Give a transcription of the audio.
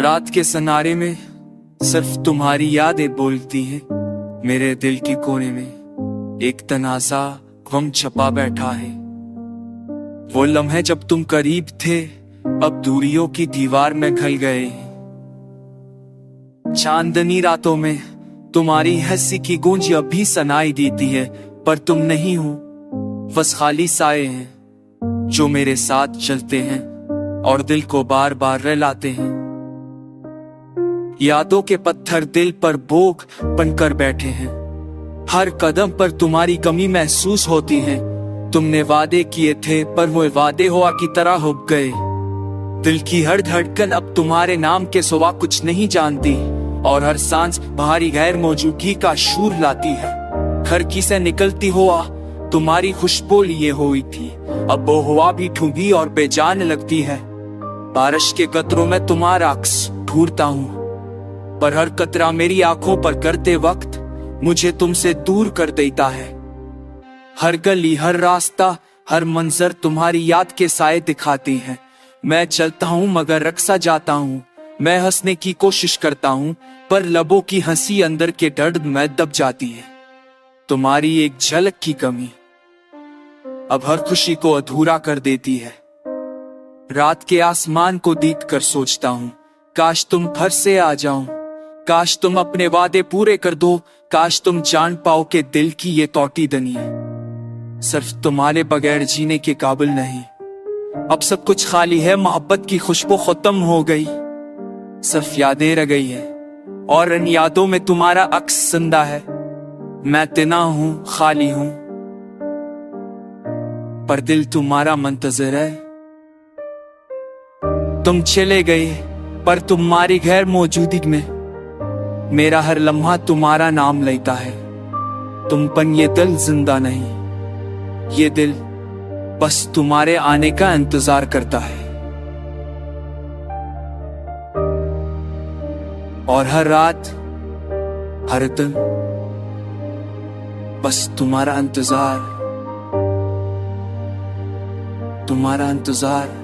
रात के सनारे में सिर्फ तुम्हारी यादें बोलती हैं। मेरे दिल के कोने में एक तनासा गम छपा बैठा है। वो लम्हे जब तुम करीब थे, अब दूरियों की दीवार में घल गए। चांदनी रातों में तुम्हारी हंसी की गूंज अभी सुनाई देती है, पर तुम नहीं हो, बस खाली साए हैं जो मेरे साथ चलते हैं और दिल को बार बार रुलाते हैं। यादों के पत्थर दिल पर बोझ बनकर बैठे हैं। हर कदम पर तुम्हारी कमी महसूस होती है। तुमने वादे किए थे पर वो वादे हवा की तरह हो गए। दिल की हर धड़कन अब तुम्हारे नाम के सिवा कुछ नहीं जानती, और हर सांस बाहरी गैर मौजूदगी का शूर लाती है। खिड़की से निकलती हुआ तुम्हारी खुशबू लिए हुई थी, अब वो हवा भी ठुंगी और बेजान लगती है। बारिश के कतरों में तुम्हारा अक्स ढूंढता हूँ, पर हर कतरा मेरी आंखों पर करते वक्त मुझे तुमसे दूर कर देता है। हर गली, हर रास्ता, हर मंजर तुम्हारी याद के साए दिखाती है। मैं चलता हूँ मगर रक्सा जाता हूँ। मैं हंसने की कोशिश करता हूँ, पर लबों की हंसी अंदर के दर्द में दब जाती है। तुम्हारी एक झलक की कमी अब हर खुशी को अधूरा कर देती है। रात के आसमान को देखकर सोचता हूँ, काश तुम फिर से आ जाओ, काश तुम अपने वादे पूरे कर दो, काश तुम जान पाओ कि दिल की ये टूटी दुनिया सिर्फ तुम्हारे बगैर जीने के काबिल नहीं। अब सब कुछ खाली है, मोहब्बत की खुशबू खत्म हो गई, सिर्फ यादें रह गई है, और इन यादों में तुम्हारा अक्स जिंदा है। मैं तना हूँ, खाली हूँ, पर दिल तुम्हारा मुंतज़िर है। तुम चले गए पर तुम्हारी गैर मौजूदगी में मेरा हर लम्हा तुम्हारा नाम लेता है। तुम पन ये दिल जिंदा नहीं, ये दिल बस तुम्हारे आने का इंतजार करता है। और हर रात, हर दिन बस तुम्हारा इंतजार, तुम्हारा इंतजार।